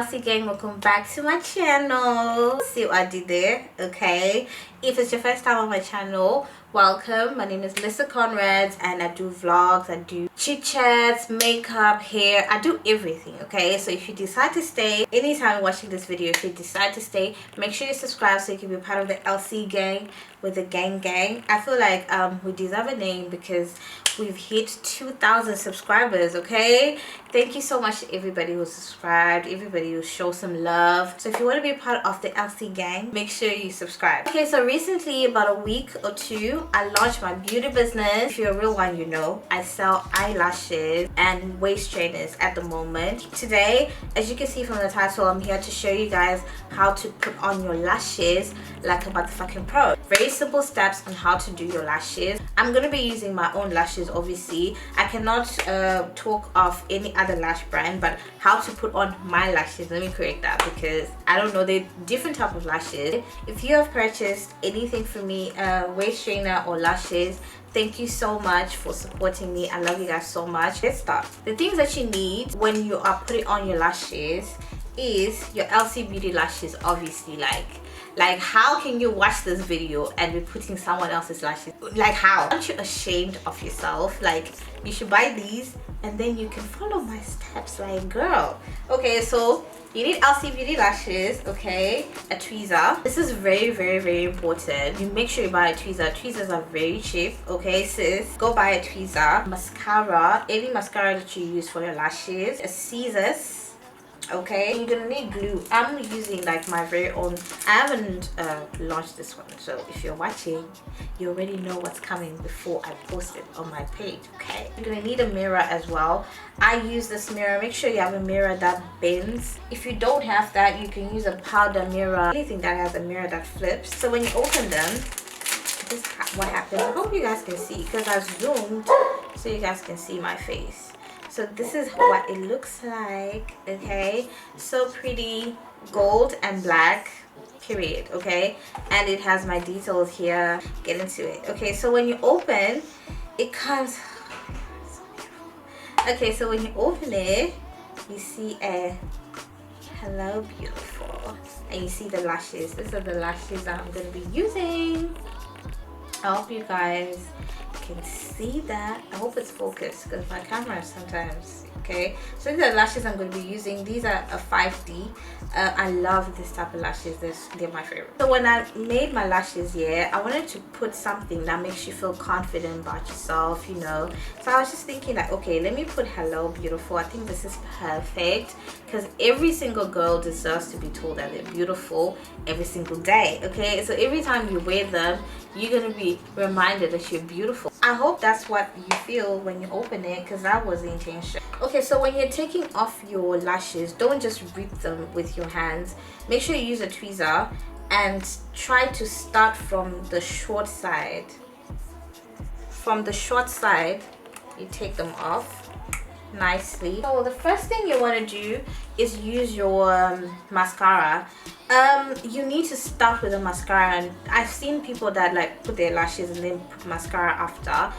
LC gang, welcome back to my channel. See what I did there? Okay, if it's your first time on my channel, welcome. My name is Lisaconrads and I do vlogs, I do chit chats, makeup, hair, I do everything. Okay, so if you decide to stay anytime you're watching this video, if you decide to stay, make sure you subscribe so you can be part of the LC gang with the gang. I feel like we deserve a name because we've hit 2,000 subscribers. Okay, thank you so much to everybody who subscribed, everybody who showed some love. So if you want to be a part of the LC gang, make sure you subscribe. Okay, so recently, about a week or two, I launched my beauty business. If you're a real one, you know I sell eyelashes and waist trainers at the moment. Today, as you can see from the title, I'm here to show you guys how to put on your lashes like a motherfucking pro. Very simple steps on how to do your lashes. I'm going to be using my own lashes, obviously. I cannot talk of any other lash brand, but how to put on my lashes. Let me correct that because I don't know, they're different type of lashes. If you have purchased anything from me, waist trainer or lashes, thank you so much for supporting me. I love you guys so much. Let's start. The things that you need when you are putting on your lashes is your LC Beauty lashes, obviously. Like how can you watch this video and be putting someone else's lashes? Like how? Aren't you ashamed of yourself? Like, you should buy these and then you can follow my steps, like, girl. Okay, so you need LC Beauty lashes, okay, a tweezer. This is very important. You make sure you buy a tweezer. Tweezers are very cheap, okay, sis. Go buy a tweezer. Mascara, any mascara that you use for your lashes. A scissors. Okay, you're gonna need glue. I'm using like my very own. I haven't launched this one, so if you're watching, you already know what's coming before I post it on my page. Okay, you're gonna need a mirror as well. I use this mirror. Make sure you have a mirror that bends. If you don't have that, you can use a powder mirror, anything that has a mirror that flips. So when you open them, this is what happens. I hope you guys can see because I've zoomed so you guys can see my face. So this is what it looks like. Okay, so pretty, gold and black, period. Okay, and it has my details here. Get into it. Okay, so when you open, it comes. Okay, so when you open it, you see a hello beautiful, and you see the lashes. These are the lashes that I'm going to be using. I hope you guys can see that. I hope it's focused because my camera sometimes. Okay, so these are lashes I'm going to be using. These are a 5D. I love this type of lashes. They're my favorite. So when I made my lashes, yeah, I wanted to put something that makes you feel confident about yourself, you know. So I was just thinking like, okay, let me put hello beautiful. I think this is perfect because every single girl deserves to be told that they're beautiful every single day. Okay, so every time you wear them, you're gonna be reminded that you're beautiful. I hope that's what you feel when you open it because that was the intention. Okay, so when you're taking off your lashes, don't just rip them with your hands. Make sure you use a tweezer and try to start from the short side. From the short side, you take them off nicely. So the first thing you want to do is use your mascara. You need to start with a mascara, and I've seen people that like put their lashes and then put mascara after.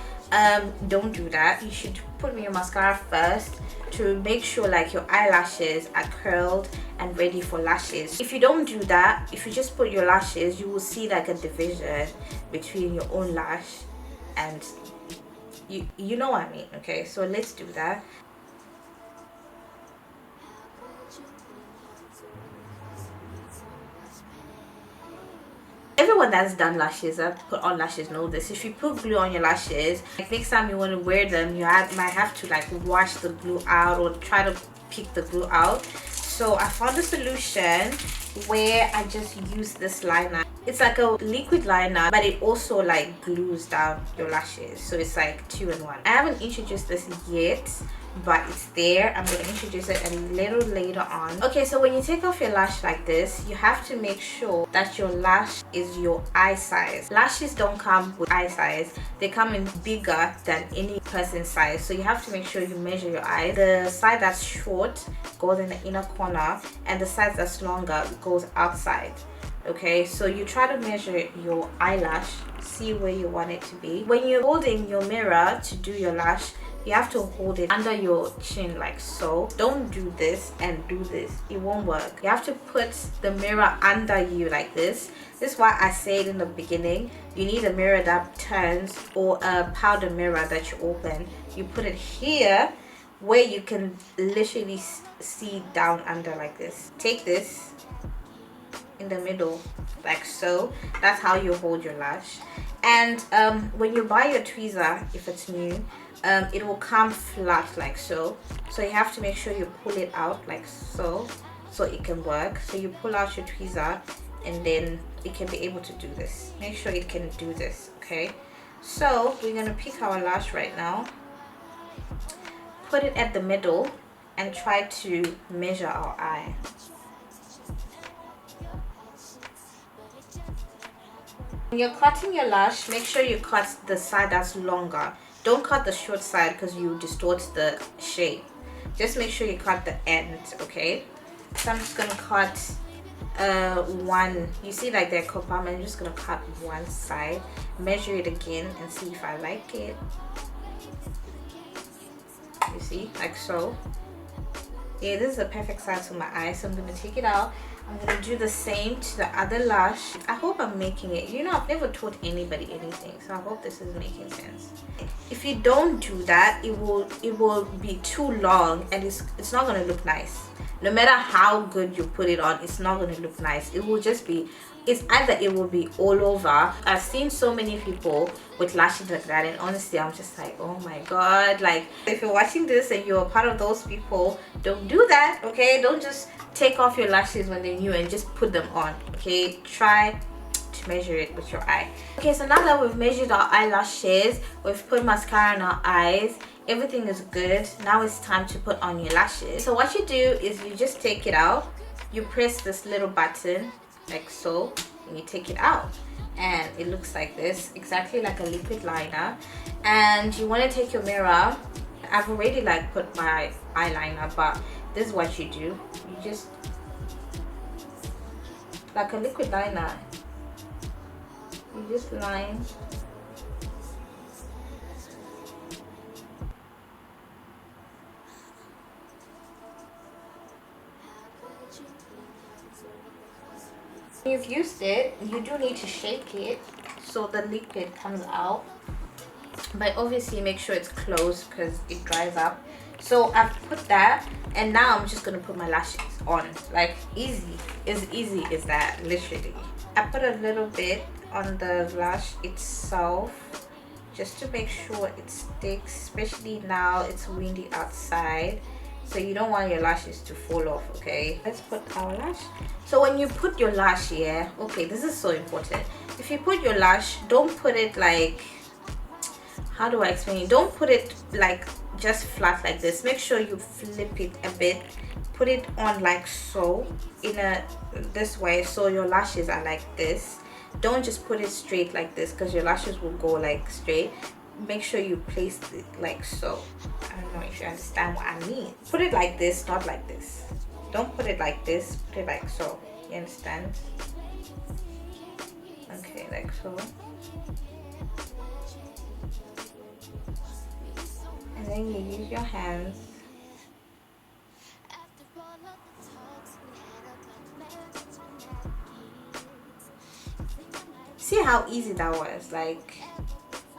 Don't do that. You should put your mascara first to make sure like your eyelashes are curled and ready for lashes. If you don't do that, if you just put your lashes, you will see like a division between your own lash and you know what I mean. Okay, so let's do that. Everyone that's done lashes, that put on lashes, know this. If you put glue on your lashes, like next time you want to wear them, you might have to like wash the glue out or try to pick the glue out. So I found a solution where I just use this liner. It's like a liquid liner, but it also like glues down your lashes, so it's like 2-in-1. I haven't introduced this yet, but it's there. I'm going to introduce it a little later on. Okay, so when you take off your lash like this, you have to make sure that your lash is your eye size. Lashes don't come with eye size. They come in bigger than any person's size, so you have to make sure you measure your eye. The side that's short goes in the inner corner and the side that's longer goes outside. Okay, so you try to measure your eyelash, see where you want it to be. When you're holding your mirror to do your lash, you have to hold it under your chin like so. Don't do this and do this, it won't work. You have to put the mirror under you like this. This is why I said in the beginning, you need a mirror that turns, or a powder mirror that you open. You put it here where you can literally see down under like this. Take this in the middle like so. That's how you hold your lash. And when you buy your tweezer, if it's new, it will come flat like so. So you have to make sure you pull it out like so it can work. So you pull out your tweezer and then it can be able to do this. Make sure it can do this, okay? So we're gonna pick our lash right now, put it at the middle, and try to measure our eye. When you're cutting your lash, make sure you cut the side that's longer. Don't cut the short side because you distort the shape. Just make sure you cut the end, okay? So I'm just gonna cut one. You see like that compartment? I'm just gonna cut one side, measure it again, and see if I like it. You see, like so. Yeah, this is the perfect size for my eye, so I'm gonna take it out. I'm gonna do the same to the other lash. I hope I'm making it. You know, I've never taught anybody anything, so I hope this is making sense. If you don't do that, it will be too long and it's not gonna look nice. No matter how good you put it on, it's not gonna look nice. It will just be, it's either it will be all over. I've seen so many people with lashes like that, and honestly I'm just like, oh my god. Like, if you're watching this and you're part of those people, don't do that, okay? Don't just take off your lashes when they're new and just put them on, okay? Try to measure it with your eye. Okay, so now that we've measured our eyelashes, we've put mascara on our eyes, everything is good. Now it's time to put on your lashes. So what you do is you just take it out, you press this little button like so, and you take it out, and it looks like this, exactly like a liquid liner. And you want to take your mirror. I've already like put my eyeliner, but this is what you do. You just, like a liquid liner, you just line. When you've used it, you do need to shake it so the liquid comes out, but obviously make sure it's closed because it dries up. So I've put that, and now I'm just gonna put my lashes on. Like, easy, as easy as that, literally. I put a little bit on the lash itself just to make sure it sticks, especially now it's windy outside, so you don't want your lashes to fall off, okay? Let's put our lash. So when you put your lash here, okay, this is so important. If you put your lash, don't put it like, how do I explain it? Don't put it like just flat like this. Make sure you flip it a bit. Put it on like so, this way, so your lashes are like this. Don't just put it straight like this because your lashes will go like straight. Make sure you place it like so. I don't know if you understand what I mean. Put it like this, not like this. Don't put it like this, put it like so. You understand? Okay, like so. And then you use your hands. See how easy that was? Like,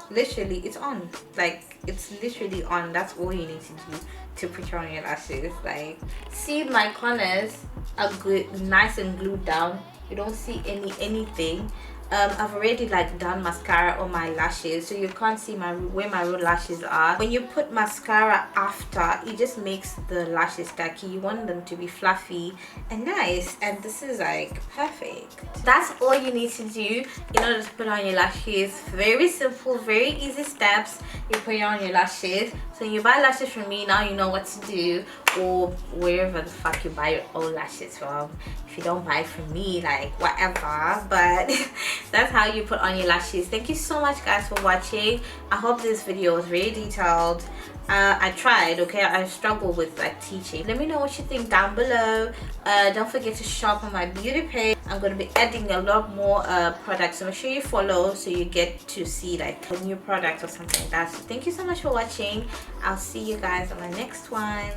literally it's on. Like, it's literally on. That's all you need to do to put on your lashes. Like, see, my corners are good, nice and glued down. You don't see anything. I've already like done mascara on my lashes, so you can't see where my real lashes are. When you put mascara after, it just makes the lashes tacky. You want them to be fluffy and nice, and this is like perfect. That's all you need to do in order to put on your lashes. Very simple, very easy steps. You put on your lashes. So you buy lashes from me, now you know what to do. or wherever the fuck you buy your own lashes from. If you don't buy from me, like whatever, but that's how you put on your lashes. Thank you so much guys for watching. I hope this video was really detailed. I tried, okay? I struggle with like teaching. Let me know what you think down below. Don't forget to shop on my beauty page. I'm going to be adding a lot more products, so make sure you follow so you get to see like a new product or something like that. So thank you so much for watching. I'll see you guys on my next one.